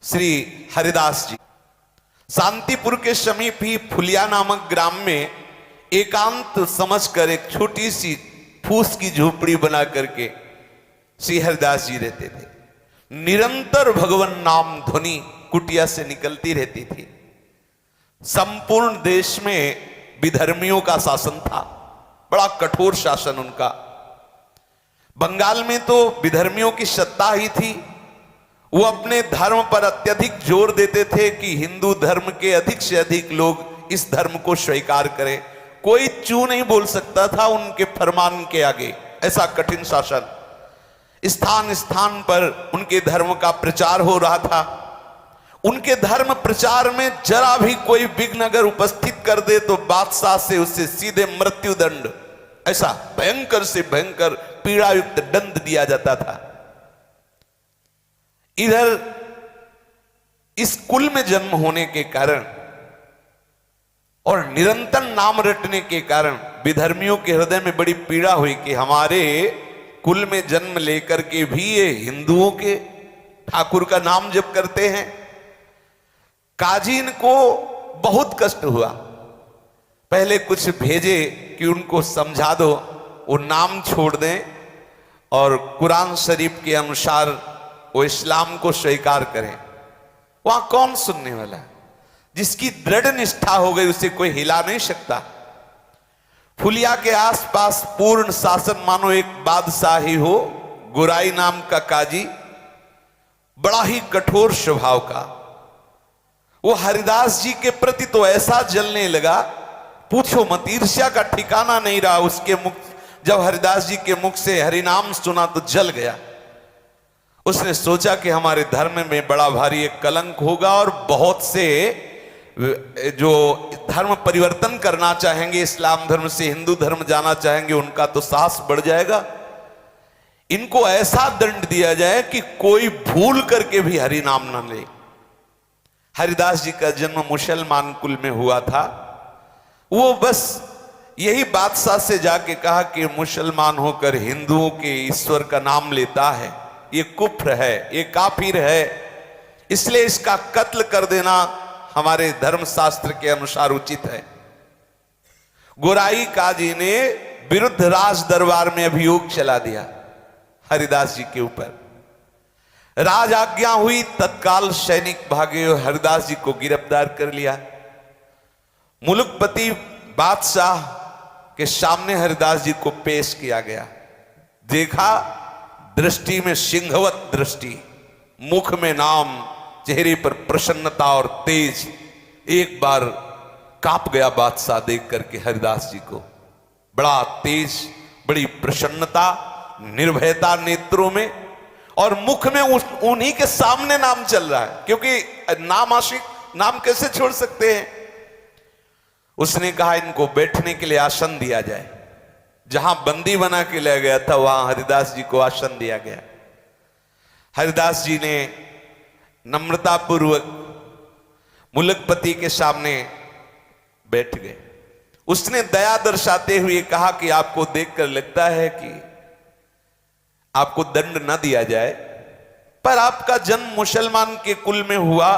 श्री हरिदास जी शांतिपुर के समीप ही फुलिया नामक ग्राम में एकांत समझकर एक छोटी सी फूस की झोपड़ी बना करके श्री हरिदास जी रहते थे। निरंतर भगवान नाम ध्वनि कुटिया से निकलती रहती थी। संपूर्ण देश में विधर्मियों का शासन था, बड़ा कठोर शासन उनका। बंगाल में तो विधर्मियों की सत्ता ही थी। वो अपने धर्म पर अत्यधिक जोर देते थे कि हिंदू धर्म के अधिक से अधिक लोग इस धर्म को स्वीकार करें। कोई चू नहीं बोल सकता था उनके फरमान के आगे। ऐसा कठिन शासन, स्थान स्थान पर उनके धर्म का प्रचार हो रहा था। उनके धर्म प्रचार में जरा भी कोई विघ्न अगर उपस्थित कर दे तो बादशाह से उससे सीधे मृत्युदंड, ऐसा भयंकर से भयंकर पीड़ायुक्त दंड दिया जाता था। इधर इस कुल में जन्म होने के कारण और निरंतर नाम रटने के कारण विधर्मियों के हृदय में बड़ी पीड़ा हुई कि हमारे कुल में जन्म लेकर के भी ये हिंदुओं के ठाकुर का नाम जप करते हैं। काजी को बहुत कष्ट हुआ। पहले कुछ भेजे कि उनको समझा दो, वो नाम छोड़ दें और कुरान शरीफ के अनुसार वो इस्लाम को स्वीकार करें। वहां कौन सुनने वाला? जिसकी दृढ़ निष्ठा हो गई उसे कोई हिला नहीं सकता। फुलिया के आसपास पूर्ण शासन मानो एक बादशाह ही हो। गुराई नाम का काजी, बड़ा ही कठोर स्वभाव का। वो हरिदास जी के प्रति तो ऐसा जलने लगा, पूछो मत, ईर्ष्या का ठिकाना नहीं रहा उसके मुख। जब हरिदास जी के मुख से हरिनाम सुना तो जल गया। उसने सोचा कि हमारे धर्म में बड़ा भारी एक कलंक होगा और बहुत से जो धर्म परिवर्तन करना चाहेंगे, इस्लाम धर्म से हिंदू धर्म जाना चाहेंगे, उनका तो साहस बढ़ जाएगा। इनको ऐसा दंड दिया जाए कि कोई भूल करके भी हरि नाम न ले। हरिदास जी का जन्म मुसलमान कुल में हुआ था। वो बस यही बादशाह से जाके कहा कि मुसलमान होकर हिंदुओं के ईश्वर का नाम लेता है, ये कुफ्र है, ये काफिर है, इसलिए इसका कत्ल कर देना हमारे धर्म शास्त्र के अनुसार उचित है। गोराई काजी ने विरुद्ध राज दरबार में अभियोग चला दिया हरिदास जी के ऊपर। राज आज्ञा हुई, तत्काल सैनिक भागे और हरिदास जी को गिरफ्तार कर लिया। मुलुकपति बादशाह के सामने हरिदास जी को पेश किया गया। देखा, दृष्टि में सिंहवत दृष्टि, मुख में नाम, चेहरे पर प्रसन्नता और तेज। एक बार कांप गया बादशाह देख करके हरिदास जी को। बड़ा तेज, बड़ी प्रसन्नता, निर्भयता नेत्रों में, और मुख में उन्हीं के सामने नाम चल रहा है, क्योंकि नाम आशिक, नाम कैसे छोड़ सकते हैं। उसने कहा इनको बैठने के लिए आसन दिया जाए। जहां बंदी बना के ले गया था वहां हरिदास जी को आसन दिया गया। हरिदास जी ने नम्रतापूर्वक मुलकपति के सामने बैठ गए। उसने दया दर्शाते हुए कहा कि आपको देखकर लगता है कि आपको दंड न दिया जाए, पर आपका जन्म मुसलमान के कुल में हुआ।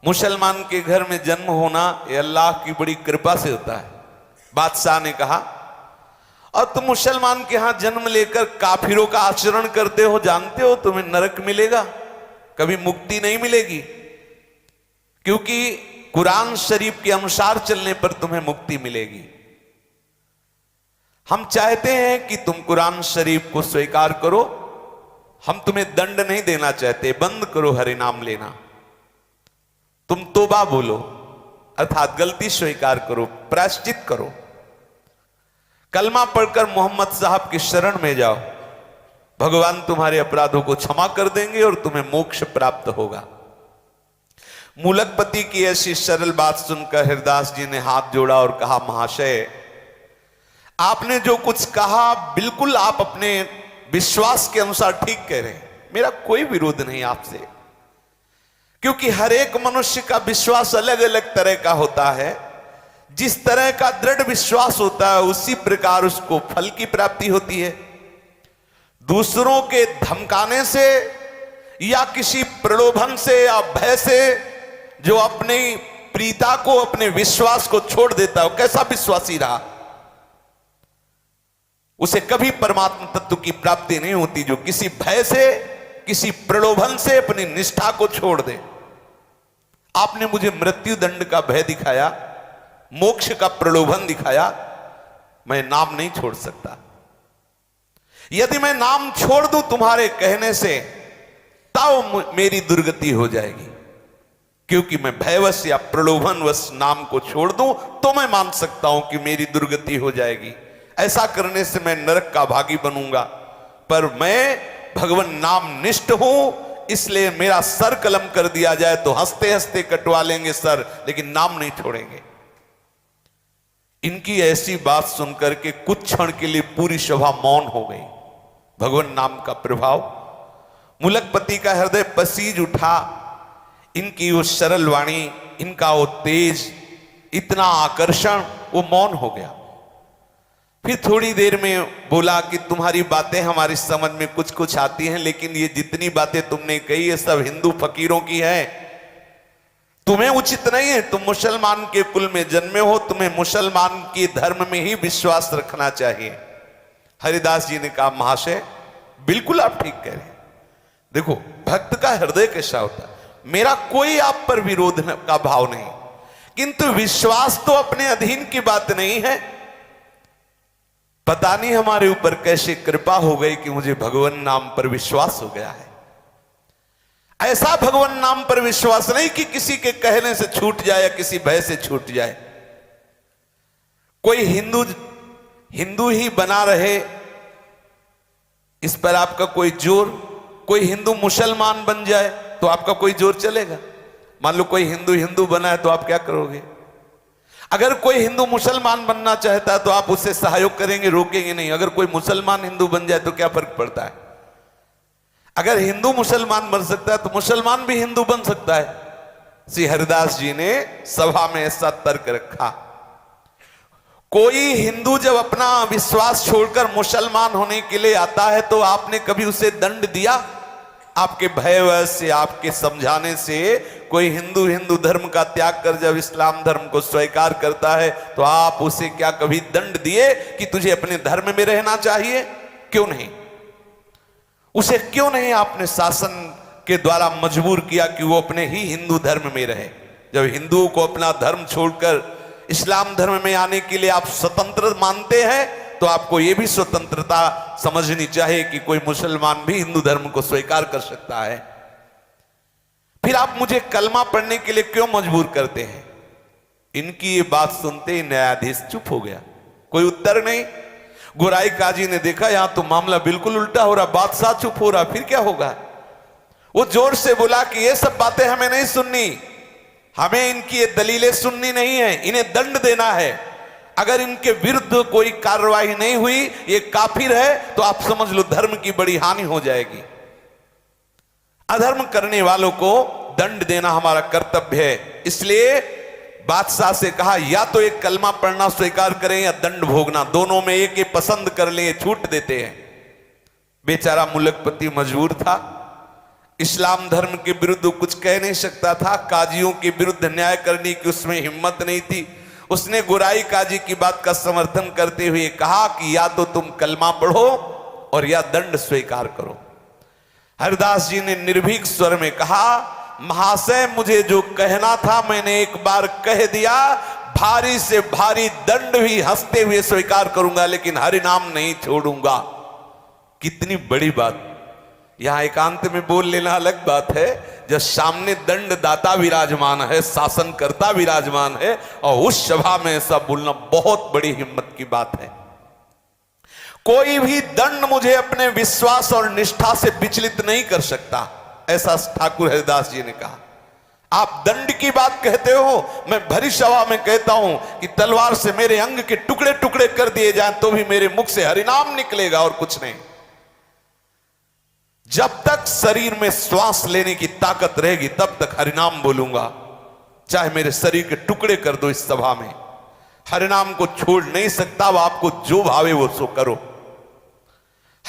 मुसलमान के घर में जन्म होना ये अल्लाह की बड़ी कृपा से होता है। बादशाह ने कहा, और तुम मुसलमान के यहां जन्म लेकर काफिरों का आचरण करते हो, जानते हो तुम्हें नरक मिलेगा, कभी मुक्ति नहीं मिलेगी, क्योंकि कुरान शरीफ के अनुसार चलने पर तुम्हें मुक्ति मिलेगी। हम चाहते हैं कि तुम कुरान शरीफ को स्वीकार करो, हम तुम्हें दंड नहीं देना चाहते। बंद करो हरि नाम लेना, तुम तौबा बोलो, अर्थात गलती स्वीकार करो, प्रायश्चित करो, कलमा पढ़कर मोहम्मद साहब की शरण में जाओ। भगवान तुम्हारे अपराधों को क्षमा कर देंगे और तुम्हें मोक्ष प्राप्त होगा। मुलकपति की ऐसी सरल बात सुनकर हरिदास जी ने हाथ जोड़ा और कहा, महाशय, आपने जो कुछ कहा बिल्कुल आप अपने विश्वास के अनुसार ठीक कह रहे हैं। मेरा कोई विरोध नहीं आपसे, क्योंकि हर एक मनुष्य का विश्वास अलग अलग तरह का होता है। जिस तरह का दृढ़ विश्वास होता है उसी प्रकार उसको फल की प्राप्ति होती है। दूसरों के धमकाने से या किसी प्रलोभन से या भय से जो अपनी प्रीता को, अपने विश्वास को छोड़ देता है, कैसा विश्वासी रहा, उसे कभी परमात्मा तत्व की प्राप्ति नहीं होती। जो किसी भय से, किसी प्रलोभन से अपनी निष्ठा को छोड़ दे। आपने मुझे मृत्यु दंड का भय दिखाया, मोक्ष का प्रलोभन दिखाया, मैं नाम नहीं छोड़ सकता। यदि मैं नाम छोड़ दूं तुम्हारे कहने से, तब मेरी दुर्गति हो जाएगी। क्योंकि मैं भयवश या प्रलोभनवश नाम को छोड़ दूं तो मैं मान सकता हूं कि मेरी दुर्गति हो जाएगी। ऐसा करने से मैं नरक का भागी बनूंगा। पर मैं भगवान नाम निष्ठ हूं, इसलिए मेरा सर कलम कर दिया जाए तो हंसते हंसते कटवा लेंगे सर, लेकिन नाम नहीं छोड़ेंगे। इनकी ऐसी बात सुनकर के कुछ क्षण के लिए पूरी सभा मौन हो गई। भगवान नाम का प्रभाव, मुलकपति का हृदय पसीज उठा। इनकी वो सरल वाणी, इनका वो तेज, इतना आकर्षण, वो मौन हो गया। फिर थोड़ी देर में बोला कि तुम्हारी बातें हमारी समझ में कुछ कुछ आती हैं, लेकिन ये जितनी बातें तुमने कही ये सब हिंदू फकीरों की हैं। तुम्हें उचित नहीं है, तुम मुसलमान के कुल में जन्मे हो, तुम्हें मुसलमान के धर्म में ही विश्वास रखना चाहिए। हरिदास जी ने कहा, महाशय बिल्कुल आप ठीक कह रहे हैं। देखो भक्त का हृदय कैसा होता है, मेरा कोई आप पर विरोध का भाव नहीं, किंतु विश्वास तो अपने अधीन की बात नहीं है। पता नहीं हमारे ऊपर कैसे कृपा हो गई कि मुझे भगवान नाम पर विश्वास हो गया है। ऐसा भगवान नाम पर विश्वास नहीं कि किसी के कहने से छूट जाए या किसी भय से छूट जाए। कोई हिंदू ही बना रहे, इस पर आपका कोई जोर, कोई हिंदू मुसलमान बन जाए तो आपका कोई जोर चलेगा। मान लो कोई हिंदू बना है तो आप क्या करोगे? अगर कोई हिंदू मुसलमान बनना चाहता है तो आप उससे सहयोग करेंगे, रोकेंगे नहीं। अगर कोई मुसलमान हिंदू बन जाए तो क्या फर्क पड़ता है? अगर हिंदू मुसलमान बन सकता है तो मुसलमान भी हिंदू बन सकता है। श्री हरिदास जी ने सभा में ऐसा तर्क रखा। कोई हिंदू जब अपना विश्वास छोड़कर मुसलमान होने के लिए आता है तो आपने कभी उसे दंड दिया? आपके भयवश से, आपके समझाने से कोई हिंदू धर्म का त्याग कर जब इस्लाम धर्म को स्वीकार करता है तो आप उसे क्या कभी दंड दिए कि तुझे अपने धर्म में रहना चाहिए? क्यों नहीं? उसे क्यों नहीं आपने शासन के द्वारा मजबूर किया कि वो अपने ही हिंदू धर्म में रहे? जब हिंदुओं को अपना धर्म छोड़कर इस्लाम धर्म में आने के लिए आप स्वतंत्र मानते हैं तो आपको यह भी स्वतंत्रता समझनी चाहिए कि कोई मुसलमान भी हिंदू धर्म को स्वीकार कर सकता है। फिर आप मुझे कलमा पढ़ने के लिए क्यों मजबूर करते हैं? इनकी ये बात सुनते ही न्यायाधीश चुप हो गया, कोई उत्तर नहीं। गोराई काजी ने देखा यहां तो मामला बिल्कुल उल्टा हो रहा, बादशाह चुप हो रहा, फिर क्या होगा? वो जोर से बोला कि ये सब बातें हमें नहीं सुननी, हमें इनकी ये दलीलें सुननी नहीं है, इन्हें दंड देना है। अगर इनके विरुद्ध कोई कार्रवाई नहीं हुई, ये काफिर है, तो आप समझ लो धर्म की बड़ी हानि हो जाएगी। अधर्म करने वालों को दंड देना हमारा कर्तव्य है। इसलिए बादशाह से कहा या तो एक कलमा पढ़ना स्वीकार करें या दंड भोगना, दोनों में एक पसंद कर ले, छूट देते हैं। बेचारा मुलकपति मजबूर था, इस्लाम धर्म के विरुद्ध कुछ कह नहीं सकता था, काजियों के विरुद्ध न्याय करने की उसमें हिम्मत नहीं थी। उसने गोराई काजी की बात का समर्थन करते हुए कहा कि या तो तुम कलमा पढ़ो और या दंड स्वीकार करो। हरिदास जी ने निर्भीक स्वर में कहा, महाशय मुझे जो कहना था मैंने एक बार कह दिया, भारी से भारी दंड भी हंसते हुए स्वीकार करूंगा, लेकिन हरि नाम नहीं छोड़ूंगा। कितनी बड़ी बात! यहां एकांत में बोल लेना अलग बात है, जब सामने दंड दाता विराजमान है, शासनकर्ता विराजमान है, और उस सभा में ऐसा बोलना बहुत बड़ी हिम्मत की बात है। कोई भी दंड मुझे अपने विश्वास और निष्ठा से विचलित नहीं कर सकता, ऐसा ठाकुर हरिदास जी ने कहा। आप दंड की बात कहते हो, मैं भरी सभा में कहता हूं कि तलवार से मेरे अंग के टुकड़े टुकड़े कर दिए जाएं तो भी मेरे मुख से हरिनाम निकलेगा और कुछ नहीं। जब तक शरीर में श्वास लेने की ताकत रहेगी तब तक हरिनाम बोलूंगा, चाहे मेरे शरीर के टुकड़े कर दो इस सभा में, हरिनाम को छोड़ नहीं सकता। वो आपको जो भावे वो सो करो।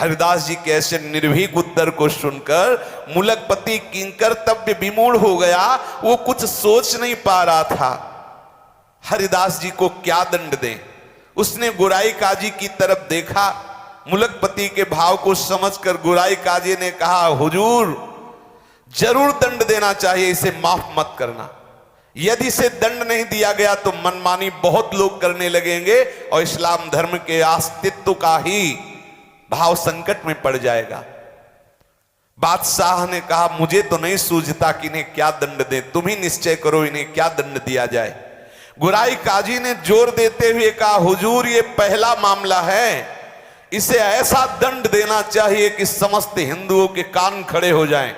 हरिदास जी के ऐसे निर्भीक उत्तर को सुनकर मुलकपति किंकर्तव्य विमूढ़ हो गया। वो कुछ सोच नहीं पा रहा था हरिदास जी को क्या दंड दें। उसने गुराई काजी की तरफ देखा। मुलकपति के भाव को समझकर गुराई काजी ने कहा, हुजूर जरूर दंड देना चाहिए, इसे माफ मत करना। यदि इसे दंड नहीं दिया गया तो मनमानी बहुत लोग करने लगेंगे और इस्लाम धर्म के अस्तित्व का ही भाव संकट में पड़ जाएगा। बादशाह ने कहा, मुझे तो नहीं सूझता कि इन्हें क्या दंड दें, तुम ही निश्चय करो इन्हें क्या दंड दिया जाए। गुराई काजी ने जोर देते हुए कहा, हुजूर ये पहला मामला है, इसे ऐसा दंड देना चाहिए कि समस्त हिंदुओं के कान खड़े हो जाएं।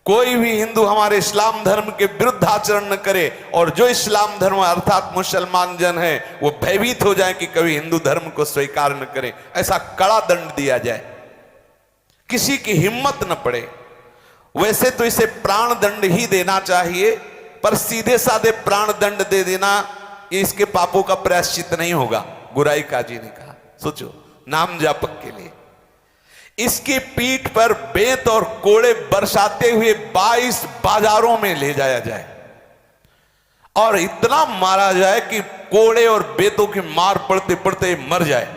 कोई भी हिंदू हमारे इस्लाम धर्म के विरुद्ध आचरण न करे और जो इस्लाम धर्म अर्थात मुसलमान जन है वो भयभीत हो जाए कि कभी हिंदू धर्म को स्वीकार न करें। ऐसा कड़ा दंड दिया जाए, किसी की हिम्मत न पड़े। वैसे तो इसे प्राण दंड ही देना चाहिए, पर सीधे साधे प्राण दंड दे देना ये इसके पापों का प्रायश्चित नहीं होगा। गुराई काजी ने कहा, सोचो नाम जापक के लिए इसकी पीठ पर बेत और कोड़े बरसाते हुए 22 बाजारों में ले जाया जाए और इतना मारा जाए कि कोड़े और बेतों की मार पड़ते पड़ते मर जाए।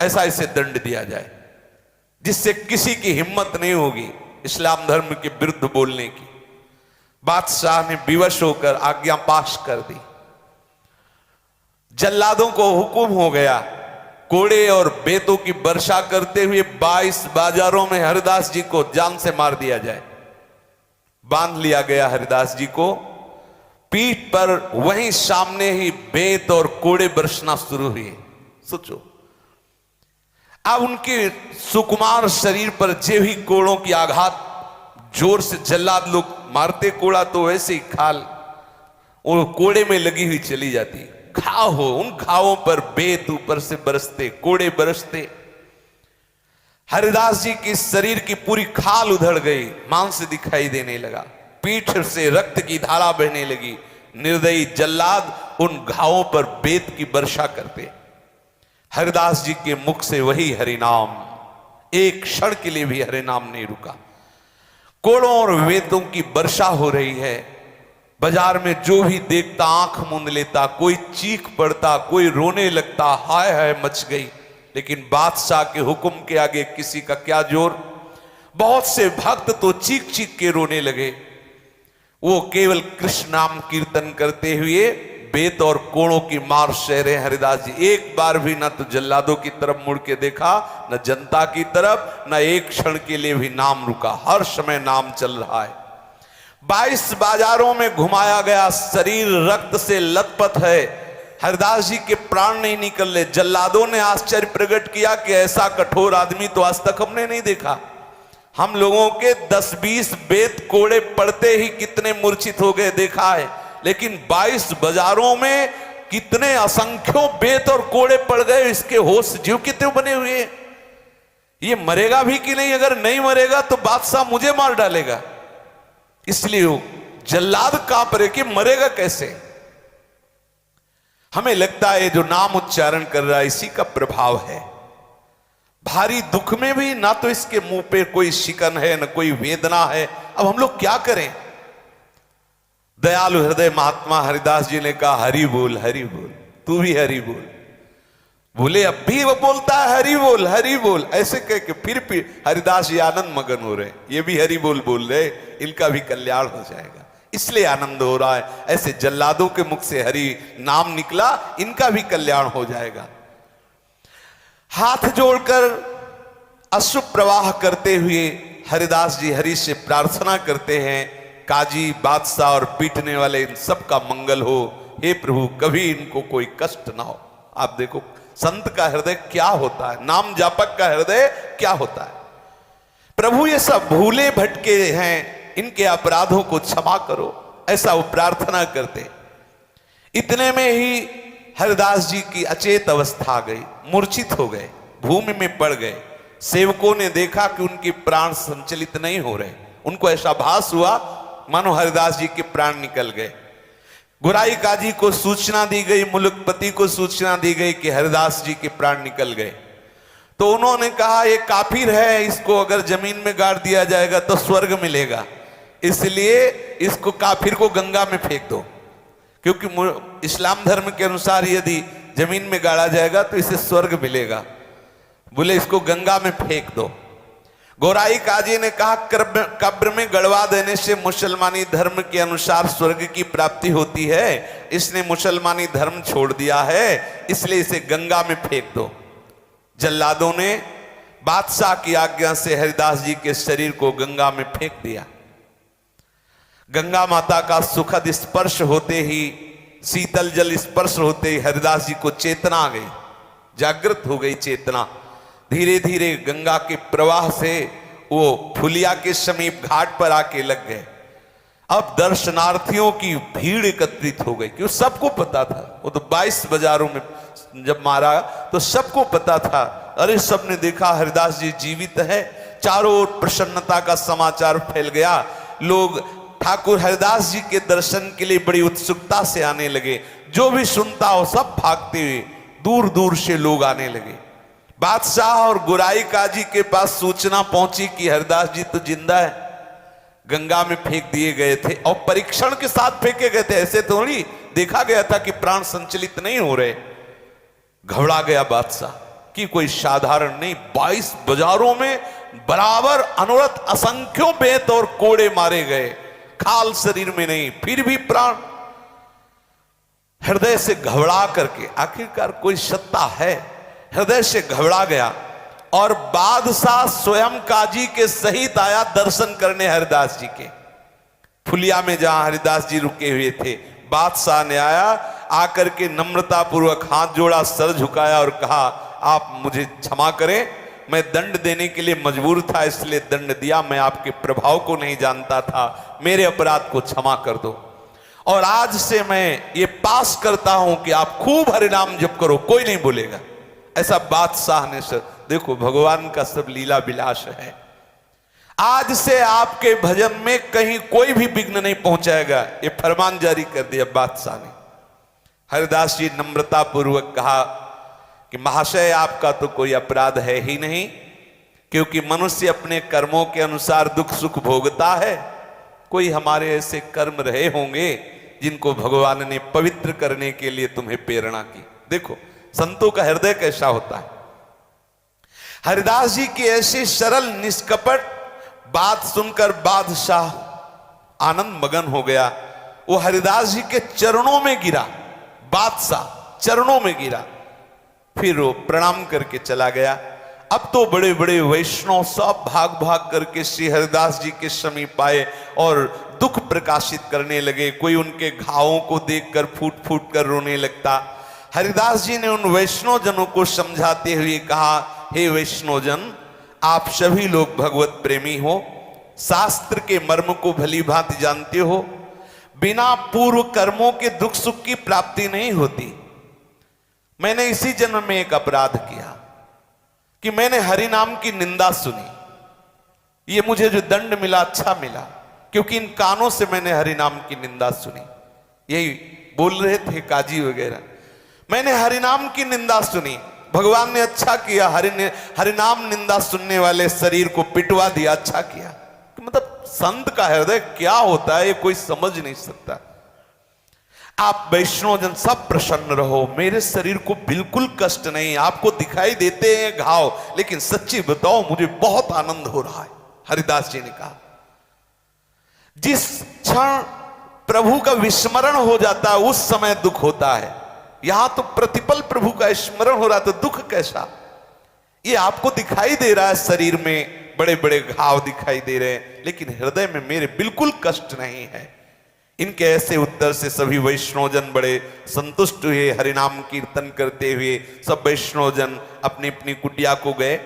ऐसा इसे दंड दिया जाए जिससे किसी की हिम्मत नहीं होगी इस्लाम धर्म के विरुद्ध बोलने की। बादशाह ने विवश होकर आज्ञा पाश कर दी। जल्लादों को हुक्म हो गया, कोड़े और बेतों की वर्षा करते हुए 22 बाजारों में हरिदास जी को जान से मार दिया जाए। बांध लिया गया हरिदास जी को, पीठ पर वहीं सामने ही बेत और कोड़े बरसना शुरू हुए। सोचो, अब उनके सुकुमार शरीर पर जे भी कोड़ों की आघात जोर से जल्लाद लोग मारते, कोड़ा तो वैसे ही खाल वो कोड़े में लगी हुई चली जाती। घाव हो, उन घावों पर बेत ऊपर से बरसते, कोड़े बरसते। हरिदास जी की शरीर की पूरी खाल उधड़ गई, मांस दिखाई देने लगा, पीठ से रक्त की धारा बहने लगी। निर्दयी जल्लाद उन घावों पर बेत की वर्षा करते। हरिदास जी के मुख से वही हरिनाम, एक क्षण के लिए भी हरिनाम नहीं रुका। कोड़ों और बेतों की वर्षा हो रही है। बाजार में जो भी देखता आंख मूंद लेता, कोई चीख पड़ता, कोई रोने लगता, हाय हाय मच गई। लेकिन बादशाह के हुक्म के आगे किसी का क्या जोर। बहुत से भक्त तो चीख चीख के रोने लगे। वो केवल कृष्ण नाम कीर्तन करते हुए बेत और कोड़ों की मार सह रहे हरिदास जी। एक बार भी ना तो जल्लादों की तरफ मुड़ के देखा, न जनता की तरफ, न एक क्षण के लिए भी नाम रुका। हर समय नाम चल रहा है। 22 बाजारों में घुमाया गया, शरीर रक्त से लथपथ है, हरिदास जी के प्राण नहीं निकल रहे। जल्लादों ने आश्चर्य प्रकट किया कि ऐसा कठोर आदमी तो आज तक हमने नहीं देखा। हम लोगों के 10-20 बेत कोड़े पड़ते ही कितने मूर्छित हो गए देखा है, लेकिन 22 बाजारों में कितने असंख्यों बेत और कोड़े पड़ गए। इसके होश जीव कितने बने हुए। ये मरेगा भी कि नहीं? अगर नहीं मरेगा तो बादशाह मुझे मार डालेगा। इसलिए वो जल्लाद कांप रहे कि मरेगा कैसे। हमें लगता है जो नाम उच्चारण कर रहा है इसी का प्रभाव है। भारी दुख में भी ना तो इसके मुंह पे कोई शिकन है, ना कोई वेदना है। अब हम लोग क्या करें? दयालु हृदय महात्मा हरिदास जी ने कहा, हरि बोल, हरि बोल, तू भी हरि बोल। बोले अब भी वो बोलता है हरि बोल, हरि बोल। ऐसे कह के फिर हरिदास जी आनंद मगन हो रहे, ये भी हरि बोल बोल रहे, इनका भी कल्याण हो जाएगा, इसलिए आनंद हो रहा है। ऐसे जल्लादों के मुख से हरि नाम निकला, इनका भी कल्याण हो जाएगा। हाथ जोड़कर अश्रु प्रवाह करते हुए हरिदास जी हरि से प्रार्थना करते हैं, काजी, बादशाह और पीटने वाले इन सब का मंगल हो। हे प्रभु, कभी इनको कोई कष्ट ना हो। आप देखो संत का हृदय क्या होता है, नाम जापक का हृदय क्या होता है। प्रभु ये सब भूले भटके हैं, इनके अपराधों को क्षमा करो, ऐसा वो प्रार्थना करते। इतने में ही हरिदास जी की अचेत अवस्था आ गई, मूर्छित हो गए, भूमि में पड़ गए। सेवकों ने देखा कि उनके प्राण संचलित नहीं हो रहे। उनको ऐसा भास हुआ मानो हरिदास जी के प्राण निकल गए। गुराई काजी को सूचना दी गई, मुलकपति को सूचना दी गई कि हरिदास जी के प्राण निकल गए। तो उन्होंने कहा ये काफिर है, इसको अगर जमीन में गाड़ दिया जाएगा तो स्वर्ग मिलेगा, इसलिए इसको काफिर को गंगा में फेंक दो, क्योंकि इस्लाम धर्म के अनुसार यदि जमीन में गाड़ा जाएगा तो इसे स्वर्ग मिलेगा। बोले इसको गंगा में फेंक दो। गोराई काजी ने कहा कब्र में गड़वा देने से मुसलमानी धर्म के अनुसार स्वर्ग की प्राप्ति होती है, इसने मुसलमानी धर्म छोड़ दिया है, इसलिए इसे गंगा में फेंक दो। जल्लादों ने बादशाह की आज्ञा से हरिदास जी के शरीर को गंगा में फेंक दिया। गंगा माता का सुखद स्पर्श होते ही, शीतल जल स्पर्श होते ही हरिदास जी को चेतना आ गई, जागृत हो गई चेतना। धीरे धीरे गंगा के प्रवाह से वो फुलिया के समीप घाट पर आके लग गए। अब दर्शनार्थियों की भीड़ एकत्रित हो गई, क्योंकि सबको पता था, वो तो 22 बाजारों में जब मारा तो सबको पता था, अरे सबने देखा हरिदास जी जीवित है। चारों ओर प्रसन्नता का समाचार फैल गया। लोग ठाकुर हरिदास जी के दर्शन के लिए बड़ी उत्सुकता से आने लगे। जो भी सुनता हो सब भागते हुए दूर दूर से लोग आने लगे। बादशाह और गुराई काजी के पास सूचना पहुंची कि हरिदास जी तो जिंदा है, गंगा में फेंक दिए गए थे और परीक्षण के साथ फेंके गए थे, ऐसे थोड़ी देखा गया था कि प्राण संचलित नहीं हो रहे। घबरा गया बादशाह कि कोई साधारण नहीं, 22 बाजारों में बराबर अनवरत असंख्यों बेत और कोड़े मारे गए, खाल शरीर में नहीं, फिर भी प्राण। हृदय से घबरा करके, आखिरकार कोई सत्ता है, हृदय से घबरा गया और बादशाह स्वयं काजी के सहित आया दर्शन करने हरिदास जी के। फुलिया में जहां हरिदास जी रुके हुए थे, बादशाह ने आया, आकर के नम्रता पूर्वक हाथ जोड़ा, सर झुकाया और कहा आप मुझे क्षमा करें, मैं दंड देने के लिए मजबूर था, इसलिए दंड दिया, मैं आपके प्रभाव को नहीं जानता था, मेरे अपराध को क्षमा कर दो। और आज से मैं ये पास करता हूं कि आप खूब हरिनाम जप करो, कोई नहीं बोलेगा। ऐसा बादशाह ने सर, देखो भगवान का सब लीला विलास है। आज से आपके भजन में कहीं कोई भी विघ्न नहीं पहुंचाएगा, ये फरमान जारी कर दिया बादशाह ने। हरिदास जी नम्रता पूर्वक कहा कि महाशय आपका तो कोई अपराध है ही नहीं, क्योंकि मनुष्य अपने कर्मों के अनुसार दुख सुख भोगता है। कोई हमारे ऐसे कर्म रहे होंगे जिनको भगवान ने पवित्र करने के लिए तुम्हें प्रेरणा की। देखो संतों का हृदय कैसा होता है। हरिदास जी की ऐसी सरल निष्कपट बात सुनकर बादशाह आनंद मगन हो गया। वो हरिदास जी के चरणों में गिरा, बादशाह चरणों में गिरा, फिर वो प्रणाम करके चला गया। अब तो बड़े बड़े वैष्णव सब भाग भाग करके श्री हरिदास जी के समीप आए और दुख प्रकाशित करने लगे। कोई उनके घावों को देखकर फूट फूट कर रोने लगता। हरिदास जी ने उन वैष्णव जनों को समझाते हुए कहा, हे वैष्णव जन, आप सभी लोग भगवत प्रेमी हो, शास्त्र के मर्म को भली भांति जानते हो। बिना पूर्व कर्मों के दुख सुख की प्राप्ति नहीं होती। मैंने इसी जन्म में एक अपराध किया कि मैंने हरि नाम की निंदा सुनी। ये मुझे जो दंड मिला अच्छा मिला, क्योंकि इन कानों से मैंने हरि नाम की निंदा सुनी। यही बोल रहे थे काजी वगैरह, मैंने हरिनाम की निंदा सुनी, भगवान ने अच्छा किया, हरिनाम निंदा सुनने वाले शरीर को पिटवा दिया, अच्छा किया। मतलब संत का हृदय क्या होता है ये कोई समझ नहीं सकता। आप वैष्णव जन सब प्रसन्न रहो, मेरे शरीर को बिल्कुल कष्ट नहीं, आपको दिखाई देते हैं घाव, लेकिन सच्ची बताओ मुझे बहुत आनंद हो रहा है। हरिदास जी ने कहा, जिस क्षण प्रभु का विस्मरण हो जाता है उस समय दुख होता है, यहां तो प्रतिपल प्रभु का स्मरण हो रहा, तो दुख कैसा। ये आपको दिखाई दे रहा है, शरीर में बड़े बड़े घाव दिखाई दे रहे हैं, लेकिन हृदय में मेरे बिल्कुल कष्ट नहीं है। इनके ऐसे उत्तर से सभी वैष्णवजन बड़े संतुष्ट हुए। हरिनाम कीर्तन करते हुए सब वैष्णवजन अपनी अपनी कुटिया को गए।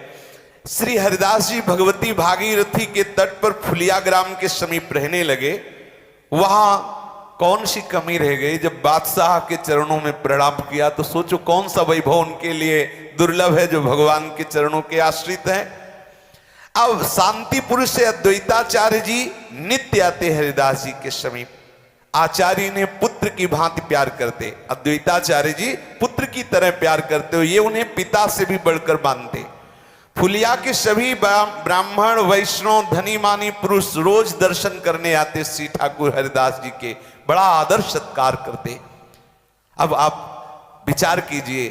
श्री हरिदास जी भगवती भागीरथी के तट पर फुलिया ग्राम के समीप रहने लगे। वहां कौन सी कमी रह गई, जब बादशाह के चरणों में प्रणाम किया तो सोचो कौन सा वैभव उनके लिए दुर्लभ है जो भगवान के चरणों के आश्रित हैं। अब शांतिपुर से अद्वैताचार्य जी नित्य आते हरिदास जी के समीप। आचार्य ने पुत्र की भांति प्यार करते, अद्वैताचार्य जी पुत्र की तरह प्यार करते हो, ये उन्हें पिता से भी बढ़कर मानते। फुलिया के सभी ब्राह्मण वैष्णव धनी मानी पुरुष रोज दर्शन करने आते श्री ठाकुर हरिदास जी के, बड़ा आदर सत्कार करते। अब आप विचार कीजिए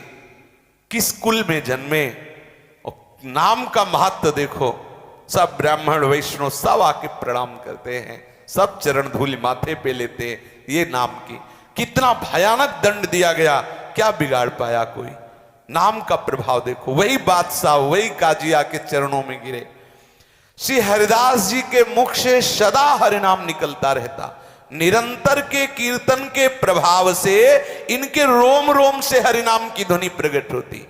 किस कुल में जन्मे, और नाम का महत्व देखो। सब ब्राह्मण वैष्णव सब आके प्रणाम करते हैं, सब चरण धूलि माथे पे लेते हैं। ये नाम की कितना भयानक दंड दिया गया, क्या बिगाड़ पाया कोई? नाम का प्रभाव देखो। वही बादशाह वही काजी आके चरणों में गिरे। श्री हरिदास जी के मुख से सदा हरिनाम निकलता रहता। निरंतर के कीर्तन के प्रभाव से इनके रोम रोम से हरिनाम की ध्वनि प्रकट होती।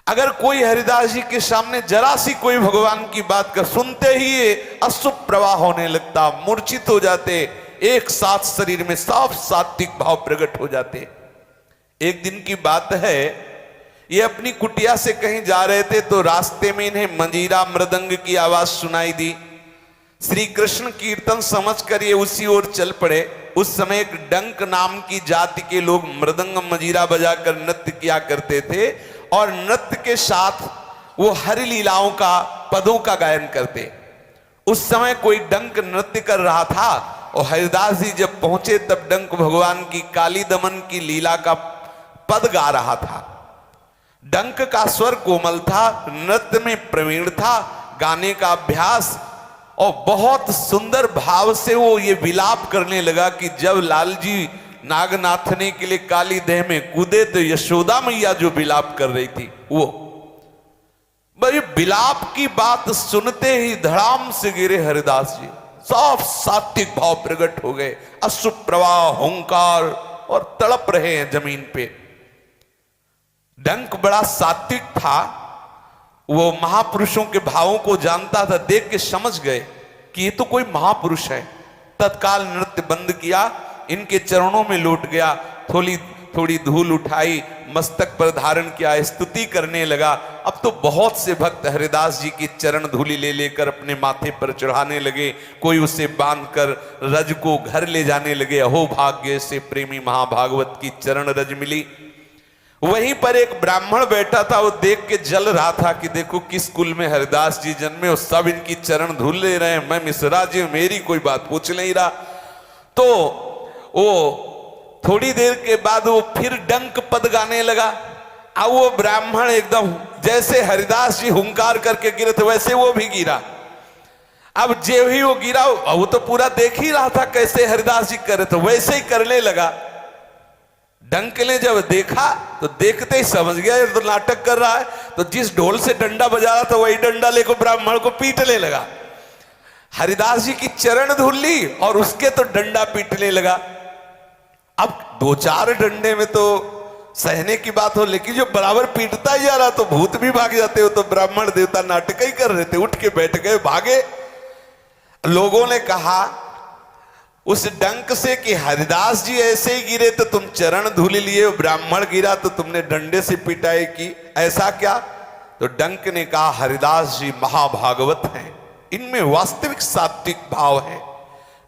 अगर कोई हरिदास जी के सामने जरा सी कोई भगवान की बात कर, सुनते ही अशुभ प्रवाह होने लगता, मूर्छित हो जाते, एक साथ शरीर में साफ सात्विक भाव प्रकट हो जाते। एक दिन की बात है, ये अपनी कुटिया से कहीं जा रहे थे तो रास्ते में इन्हें मंजीरा मृदंग की आवाज सुनाई दी। श्री कृष्ण कीर्तन समझकर ये उसी ओर चल पड़े। उस समय एक डंक नाम की जाति के लोग मृदंग मंजीरा बजाकर नृत्य किया करते थे, और नृत्य के साथ वो हरि लीलाओं का पदों का गायन करते। उस समय कोई डंक नृत्य कर रहा था, और हरिदास जी जब पहुंचे तब डंक भगवान की काली दमन की लीला का पद गा रहा था। डंक का स्वर कोमल था, नृत्य में प्रवीण था, गाने का अभ्यास, और बहुत सुंदर भाव से वो ये विलाप करने लगा कि जब लाल जी नाग नाथने के लिए काली देह में कूदे तो यशोदा मैया जो विलाप कर रही थी, वो भाई विलाप की बात सुनते ही धड़ाम से गिरे हरिदास जी। साफ सात्विक भाव प्रकट हो गए, अश्रु प्रवाह हुंकार, और तड़प रहे हैं जमीन पे। डंक बड़ा सात्विक था, वो महापुरुषों के भावों को जानता था। देख के समझ गए कि ये तो कोई महापुरुष है। तत्काल नृत्य बंद किया, इनके चरणों में लौट गया, थोड़ी थोड़ी धूल उठाई, मस्तक पर धारण किया, स्तुति करने लगा। अब तो बहुत से भक्त हरिदास जी की चरण धूलि ले लेकर अपने माथे पर चढ़ाने लगे। कोई उसे बांधकर रज को घर ले जाने लगे। अहो भाग्य से प्रेमी महाभागवत की चरण रज मिली। वहीं पर एक ब्राह्मण बैठा था, वो देख के जल रहा था कि देखो किस कुल में हरिदास जी जन्मे, और सब इनकी चरण धूल ले रहे हैं, मैं मिश्रा जी मेरी कोई बात पूछ नहीं रहा। तो वो थोड़ी देर के बाद वो फिर डंक पद गाने लगा। अब वो ब्राह्मण एकदम जैसे हरिदास जी हुंकार करके गिरे थे वैसे वो भी गिरा। अब जो ही वो गिरा, वो तो पूरा देख ही रहा था कैसे हरिदास जी करे, तो वैसे ही करने लगा। डंक ने जब देखा तो देखते ही समझ गया ये तो नाटक कर रहा है, तो जिस ढोल से डंडा बजा रहा था वही डंडा लेकर ब्राह्मण को पीटने लगा। हरिदास जी की चरण धूल ली और उसके तो डंडा पीटने लगा। अब दो चार डंडे में तो सहने की बात हो, लेकिन जो बराबर पीटता ही जा रहा तो भूत भी भाग जाते हो। तो ब्राह्मण देवता नाटक ही कर रहे थे, उठ के बैठ गए, भागे। लोगों ने कहा उस डंक से कि हरिदास जी ऐसे ही गिरे तो तुम चरण धूल लिए, ब्राह्मण गिरा तो तुमने डंडे से पिटाई की, ऐसा क्या? तो डंक ने कहा हरिदास जी महाभागवत हैं, इनमें वास्तविक सात्विक भाव है,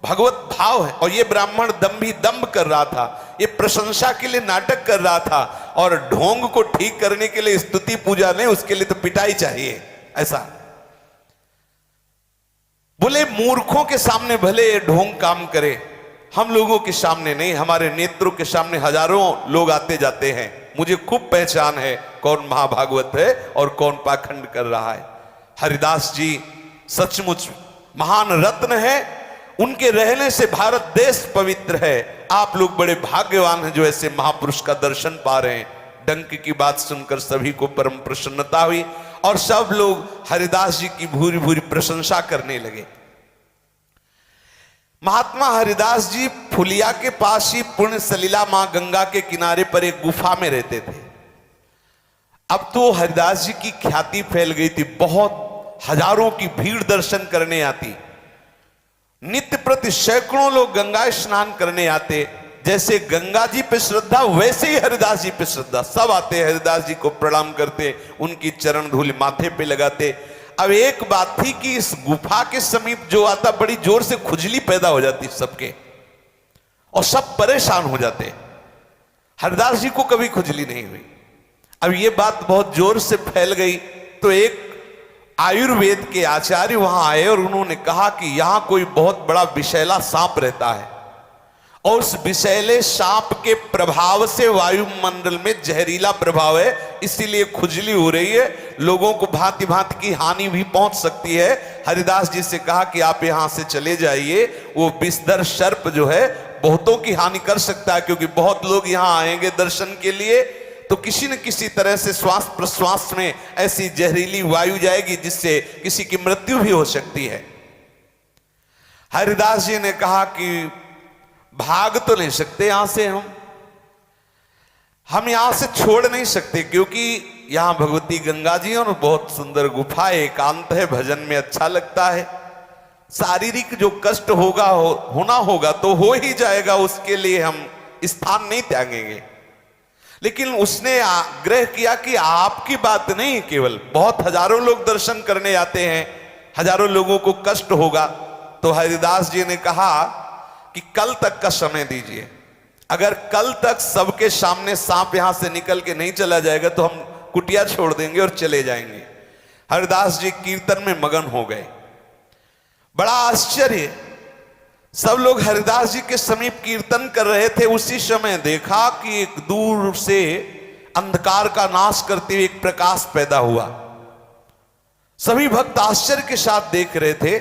भगवत भाव है। और ये ब्राह्मण दंभ कर रहा था, ये प्रशंसा के लिए नाटक कर रहा था, और ढोंग को ठीक करने के लिए स्तुति पूजा नहीं, उसके लिए तो पिटाई चाहिए। ऐसा बोले मूर्खों के सामने भले ढोंग काम करे, हम लोगों के सामने नहीं। हमारे नेत्रों के सामने हजारों लोग आते जाते हैं, मुझे खूब पहचान है कौन महाभागवत है और कौन पाखंड कर रहा है। हरिदास जी सचमुच महान रत्न है, उनके रहने से भारत देश पवित्र है। आप लोग बड़े भाग्यवान हैं जो ऐसे महापुरुष का दर्शन पा रहे हैं। डंक की बात सुनकर सभी को परम प्रसन्नता हुई और सब लोग हरिदास जी की भूरी भूरी प्रशंसा करने लगे। महात्मा हरिदास जी फुलिया के पास ही पुण्य सलीला मां गंगा के किनारे पर एक गुफा में रहते थे। अब तो हरिदास जी की ख्याति फैल गई थी, बहुत हजारों की भीड़ दर्शन करने आती। नित्य प्रति सैकड़ों लोग गंगा स्नान करने आते। जैसे गंगा जी पे श्रद्धा वैसे ही हरिदास जी पे श्रद्धा, सब आते हरिदास जी को प्रणाम करते, उनकी चरण धूल माथे पे लगाते। अब एक बात थी कि इस गुफा के समीप जो आता बड़ी जोर से खुजली पैदा हो जाती सबके, और सब परेशान हो जाते। हरिदास जी को कभी खुजली नहीं हुई। अब ये बात बहुत जोर से फैल गई तो एक आयुर्वेद के आचार्य वहां आए और उन्होंने कहा कि यहां कोई बहुत बड़ा विषैला सांप रहता है और उस विषैले सांप के प्रभाव से वायुमंडल में जहरीला प्रभाव है, इसीलिए खुजली हो रही है, लोगों को भांति भांति की हानि भी पहुंच सकती है। हरिदास जी से कहा कि आप यहां से चले जाइए, वो विषधर सर्प जो है बहुतों की हानि कर सकता है, क्योंकि बहुत लोग यहां आएंगे दर्शन के लिए, तो किसी न किसी तरह से श्वास प्रश्वास में ऐसी जहरीली वायु जाएगी जिससे किसी की मृत्यु भी हो सकती है। हरिदास जी ने कहा कि भाग तो नहीं सकते यहां से, हम यहां से छोड़ नहीं सकते, क्योंकि यहां भगवती गंगा जी और बहुत सुंदर गुफा है, एकांत है, भजन में अच्छा लगता है। शारीरिक जो कष्ट होगा होना होगा तो हो ही जाएगा, उसके लिए हम स्थान नहीं त्यागेंगे। लेकिन उसने आग्रह किया कि आपकी बात नहीं, केवल बहुत हजारों लोग दर्शन करने आते हैं, हजारों लोगों को कष्ट होगा। तो हरिदास जी ने कहा कि कल तक का समय दीजिए, अगर कल तक सबके सामने सांप यहां से निकल के नहीं चला जाएगा तो हम कुटिया छोड़ देंगे और चले जाएंगे। हरिदास जी कीर्तन में मगन हो गए। बड़ा आश्चर्य, सब लोग हरिदास जी के समीप कीर्तन कर रहे थे, उसी समय देखा कि एक दूर से अंधकार का नाश करते हुए एक प्रकाश पैदा हुआ। सभी भक्त आश्चर्य के साथ देख रहे थे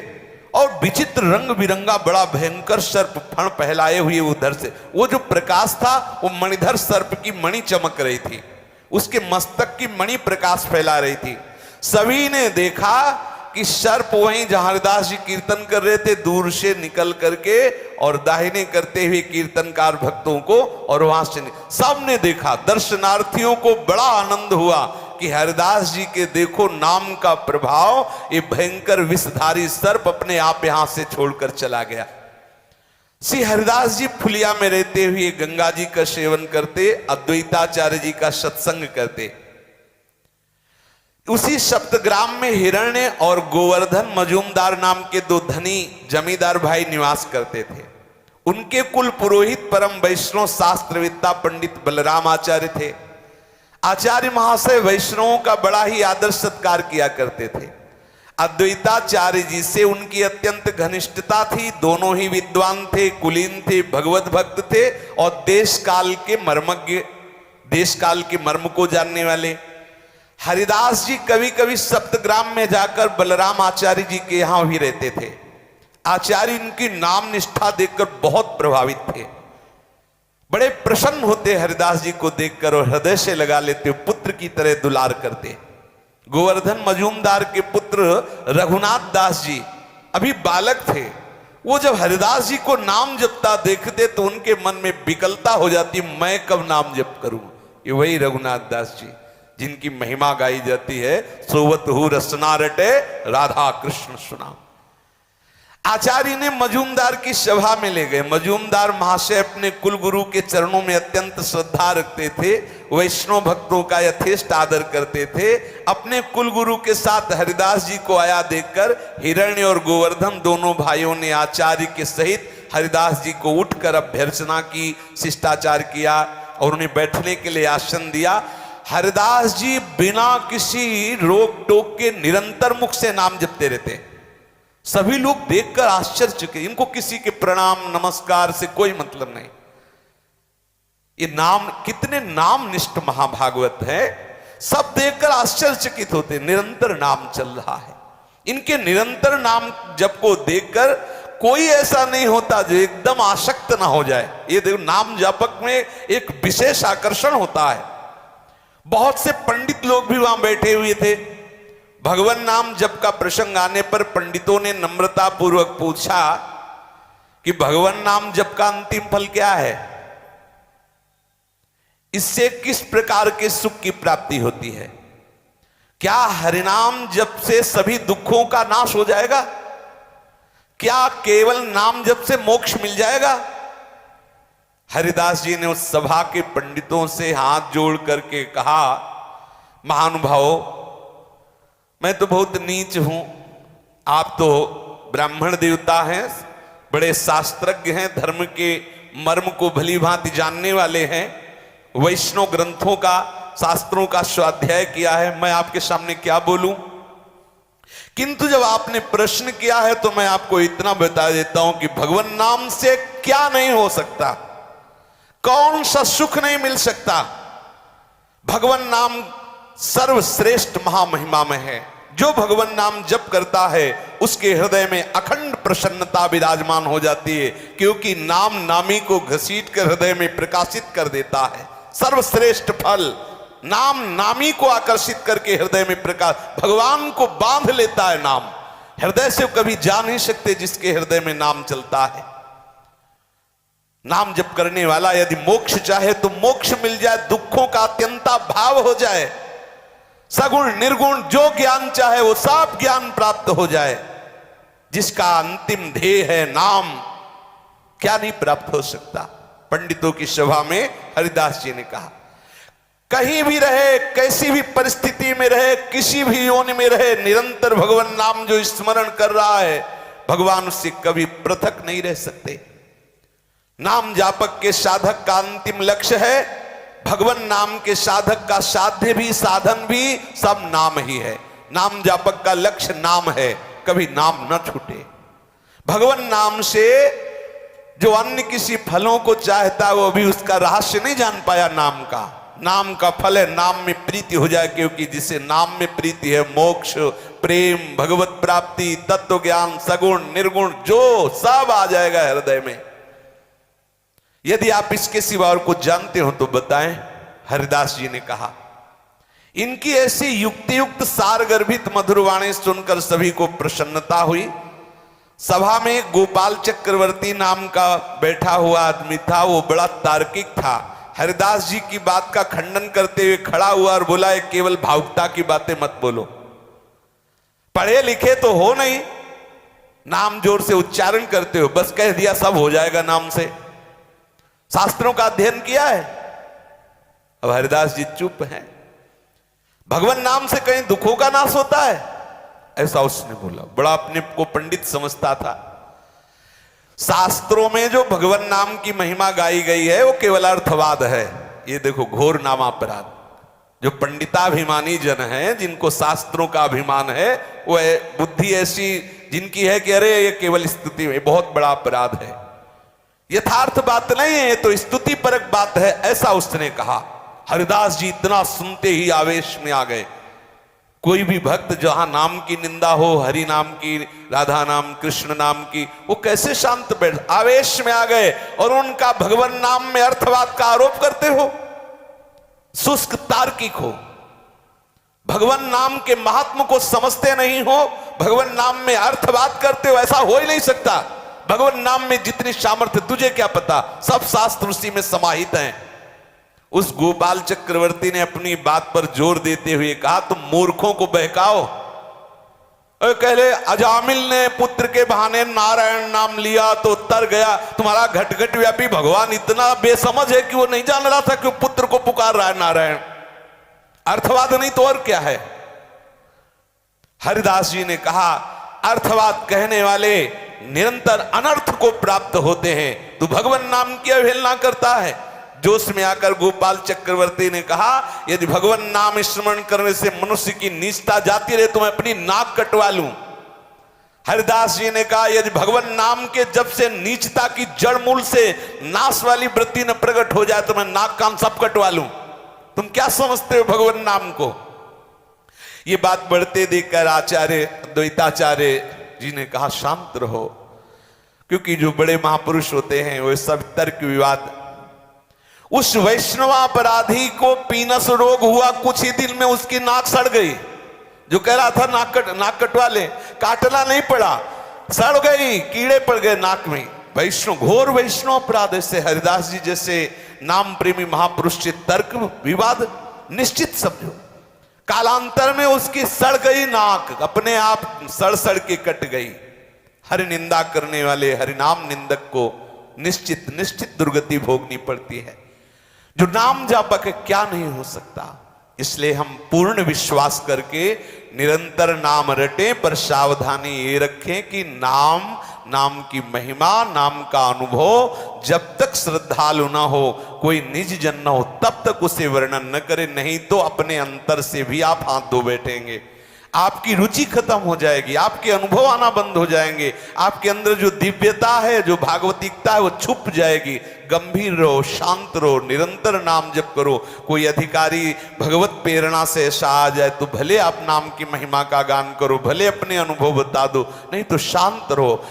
और विचित्र रंग बिरंगा बड़ा भयंकर सर्प फण फैलाए हुए उधर से, वो जो प्रकाश था वो मणिधर सर्प की मणि चमक रही थी, उसके मस्तक की मणि प्रकाश फैला रही थी। सभी ने देखा कि सर्प वहीं जहां हरिदास जी कीर्तन कर रहे थे दूर से निकल करके और दाहिने करते हुए कीर्तनकार भक्तों को, और वहां से सबने देखा। दर्शनार्थियों को बड़ा आनंद हुआ कि हरिदास जी के देखो नाम का प्रभाव, ये भयंकर विषधारी सर्प अपने आप यहां से छोड़कर चला गया। श्री हरिदास जी फुलिया में रहते हुए गंगा जी का सेवन करते, अद्वैताचार्य जी का सत्संग करते। उसी सप्तग्राम में हिरण्य और गोवर्धन मजूमदार नाम के दो धनी जमींदार भाई निवास करते थे। उनके कुल पुरोहित परम वैष्णव शास्त्रवेत्ता पंडित बलराम आचार्य थे। आचार्य महाशय वैष्णवों का बड़ा ही आदर सत्कार किया करते थे। अद्वैताचार्य जी से उनकी अत्यंत घनिष्ठता थी। दोनों ही विद्वान थे, कुलीन थे, भगवत भक्त थे और देश काल के मर्मज्ञ, देश काल के मर्म को जानने वाले। हरिदास जी कभी कभी सप्तग्राम में जाकर बलराम आचार्य जी के यहां भी रहते थे। आचार्य इनकी नाम निष्ठा देखकर बहुत प्रभावित थे, बड़े प्रसन्न होते हरिदास जी को देखकर और हृदय से लगा लेते, पुत्र की तरह दुलार करते। गोवर्धन मजूमदार के पुत्र रघुनाथ दास जी अभी बालक थे, वो जब हरिदास जी को नाम जपता देखते तो उनके मन में विकलता हो जाती, मैं कब नाम जप करूं। ये वही रघुनाथ दास जी जिनकी महिमा गाई जाती है, सोवत हु रसना रटे राधा कृष्ण सुना। आचार्य ने मजूमदार की सभा में ले गए। मजूमदार महाशय अपने कुल गुरु के चरणों में अत्यंत श्रद्धा रखते थे, वैष्णव भक्तों का यथेष्ट आदर करते थे। अपने कुल गुरु के साथ हरिदास जी को आया देखकर हिरण्य और गोवर्धन दोनों भाइयों ने आचार्य के सहित हरिदास जी को उठकर अभ्यर्चना की, शिष्टाचार किया और उन्हें बैठने के लिए आसन दिया। हरिदास जी बिना किसी रोक टोक के निरंतर मुख से नाम जपते रहते। सभी लोग देखकर आश्चर्य के, इनको किसी के प्रणाम नमस्कार से कोई मतलब नहीं। ये नाम कितने नाम निष्ठ महाभागवत है, सब देखकर आश्चर्यचकित होते। निरंतर नाम चल रहा है, इनके निरंतर नाम जप को देखकर कोई ऐसा नहीं होता जो एकदम आसक्त ना हो जाए। ये देखो नाम जापक में एक विशेष आकर्षण होता है। बहुत से पंडित लोग भी वहां बैठे हुए थे। भगवान नाम जप का प्रसंग आने पर पंडितों ने नम्रता पूर्वक पूछा कि भगवान नाम जप का अंतिम फल क्या है, इससे किस प्रकार के सुख की प्राप्ति होती है, क्या हरिनाम जप से सभी दुखों का नाश हो जाएगा, क्या केवल नाम जप से मोक्ष मिल जाएगा। हरिदास जी ने उस सभा के पंडितों से हाथ जोड़ करके कहा, महानुभावों, मैं तो बहुत नीच हूं, आप तो ब्राह्मण देवता हैं, बड़े शास्त्रज्ञ हैं, धर्म के मर्म को भली भांति जानने वाले हैं, वैष्णव ग्रंथों का, शास्त्रों का स्वाध्याय किया है, मैं आपके सामने क्या बोलूं। किंतु जब आपने प्रश्न किया है तो मैं आपको इतना बता देता हूं कि भगवान नाम से क्या नहीं हो सकता, कौन सा सुख नहीं मिल सकता। भगवान नाम सर्वश्रेष्ठ महामहिमा में है। जो भगवान नाम जप करता है उसके हृदय में अखंड प्रसन्नता विराजमान हो जाती है, क्योंकि नाम नामी को घसीट कर हृदय में प्रकाशित कर देता है। सर्वश्रेष्ठ फल नाम नामी को आकर्षित करके हृदय में प्रकाश, भगवान को बांध लेता है नाम। हृदय से कभी जा नहीं सकते जिसके हृदय में नाम चलता है। नाम जप करने वाला यदि मोक्ष चाहे तो मोक्ष मिल जाए, दुखों का अत्यंता भाव हो जाए, सगुण निर्गुण जो ज्ञान चाहे वो सब ज्ञान प्राप्त हो जाए। जिसका अंतिम ध्येय है नाम, क्या नहीं प्राप्त हो सकता। पंडितों की सभा में हरिदास जी ने कहा, कहीं भी रहे, कैसी भी परिस्थिति में रहे, किसी भी योनि में रहे, निरंतर भगवान नाम जो स्मरण कर रहा है, भगवान उससे कभी पृथक नहीं रह सकते। नाम जापक के साधक का अंतिम लक्ष्य है, भगवान नाम के साधक का साध्य भी साधन भी सब नाम ही है। नाम जापक का लक्ष्य नाम है, कभी नाम न छूटे। भगवान नाम से जो अन्य किसी फलों को चाहता है वो भी उसका रहस्य नहीं जान पाया नाम का। नाम का फल है नाम में प्रीति हो जाए, क्योंकि जिसे नाम में प्रीति है मोक्ष, प्रेम, भगवत प्राप्ति, तत्व ज्ञान, सगुण निर्गुण जो सब आ जाएगा हृदय में। यदि आप इसके सिवा और कुछ जानते हो तो बताएं। हरिदास जी ने कहा, इनकी ऐसी युक्ति युक्त सार गर्भित मधुर वाणी सुनकर सभी को प्रसन्नता हुई। सभा में गोपाल चक्रवर्ती नाम का बैठा हुआ आदमी था, वो बड़ा तार्किक था। हरिदास जी की बात का खंडन करते हुए खड़ा हुआ और बोला, केवल भावुकता की बातें मत बोलो, पढ़े लिखे तो हो नहीं, नाम जोर से उच्चारण करते हो, बस कह दिया सब हो जाएगा नाम से, शास्त्रों का अध्ययन किया है। अब हरिदास जी चुप हैं। भगवान नाम से कहीं दुखों का नाश होता है, ऐसा उसने बोला। बड़ा अपने को पंडित समझता था। शास्त्रों में जो भगवान नाम की महिमा गाई गई है वो केवल अर्थवाद है। ये देखो घोर नामापराध। जो पंडिताभिमानी जन हैं, जिनको शास्त्रों का अभिमान है, वो बुद्धि ऐसी जिनकी है कि अरे ये केवल स्तुति में, बहुत बड़ा अपराध है, यथार्थ बात नहीं है, ये तो स्तुति परक बात है, ऐसा उसने कहा। हरिदास जी इतना सुनते ही आवेश में आ गए। कोई भी भक्त जहां नाम की निंदा हो, हरि नाम की, राधा नाम, कृष्ण नाम की, वो कैसे शांत बैठ, आवेश में आ गए और उनका भगवान नाम में अर्थवाद का आरोप करते हो, शुष्क तार्किक हो, भगवान नाम के महात्म को समझते नहीं हो, भगवान नाम में अर्थवाद करते हो, ऐसा हो ही नहीं सकता। भगवान नाम में जितनी सामर्थ्य तुझे क्या पता, सब शास्त्र उसी में समाहित हैं। उस गोपाल चक्रवर्ती ने अपनी बात पर जोर देते हुए कहा, तुम मूर्खों को बहकाओ। कहले अजामिल ने पुत्र के बहाने नारायण नाम लिया तो तर गया, तुम्हारा घटघट व्यापी भगवान इतना बेसमझ है कि वो नहीं जान रहा था कि वो पुत्र को पुकार रहा है नारायण। अर्थवाद नहीं तो और क्या है। हरिदास जी ने कहा, अर्थवाद कहने वाले निरंतर अनर्थ को प्राप्त होते हैं, तू भगवान नाम की अवहेलना करता है। जोश में आकर गोपाल चक्रवर्ती ने कहा, यदि भगवान नाम स्मरण करने से मनुष्य की नीचता जाती रहे तो मैं अपनी नाक कटवा लूं। हरिदास जी ने कहा, यदि भगवान नाम के जब से नीचता की जड़ मूल से नाश वाली वृत्ति न प्रकट हो जाए तो मैं नाक कान सब कटवा लूं। तुम क्या समझते हो भगवान नाम को। ये बात बढ़ते देखकर आचार्य द्वैताचार्य जी ने कहा, शांत रहो, क्योंकि जो बड़े महापुरुष होते हैं वो सब तर्क विवाद। उस वैष्णवापराधी को पीनस रोग हुआ, कुछ ही दिन में उसकी नाक सड़ गई। जो कह रहा था नाक कटवा ले, काटना नहीं पड़ा, सड़ गई, कीड़े पड़ गए नाक में। वैष्णव, घोर वैष्णव अपराध। से हरिदास जी जैसे नाम प्रेमी महापुरुष से तर्क विवाद निश्चित समझो। कालांतर में उसकी सड़ गई नाक, अपने आप सड़ के कट गई। हरि निंदा करने वाले हरिनाम निंदक को निश्चित दुर्गति भोगनी पड़ती है। जो नाम जापक है क्या नहीं हो सकता। इसलिए हम पूर्ण विश्वास करके निरंतर नाम रटें, पर सावधानी ये रखें कि नाम की महिमा, नाम का अनुभव जब तक श्रद्धालु ना हो, कोई निज जन न हो, तब तक उसे वर्णन न करें, नहीं तो अपने अंतर से भी आप हाथ धो बैठेंगे। आपकी रुचि खत्म हो जाएगी, आपके अनुभव आना बंद हो जाएंगे, आपके अंदर जो दिव्यता है, जो भागवतिकता है, वो छुप जाएगी। गंभीर रहो, शांत रहो, निरंतर नाम जप करो। कोई अधिकारी भगवत प्रेरणा से ऐसा आ जाए तो भले आप नाम की महिमा का गान करो, भले अपने अनुभव बता दो, नहीं तो शांत रहो।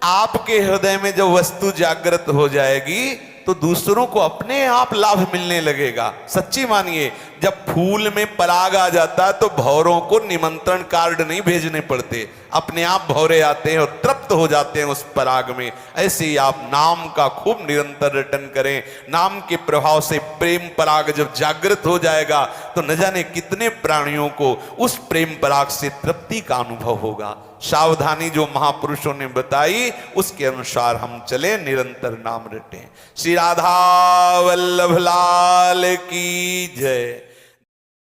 आपके हृदय में जब वस्तु जागृत हो जाएगी तो दूसरों को अपने आप लाभ मिलने लगेगा। सच्ची मानिए, जब फूल में पराग आ जाता है तो भौरों को निमंत्रण कार्ड नहीं भेजने पड़ते, अपने आप भौरे आते हैं और तृप्त हो जाते हैं उस पराग में। ऐसे ही आप नाम का खूब निरंतर रटन करें। नाम के प्रभाव से प्रेम पराग जब जागृत हो जाएगा तो न जाने कितने प्राणियों को उस प्रेम पराग से तृप्ति का अनुभव होगा। सावधानी जो महापुरुषों ने बताई उसके अनुसार हम चले, निरंतर नाम रटें। श्री राधा वल्लभ लाल की जय।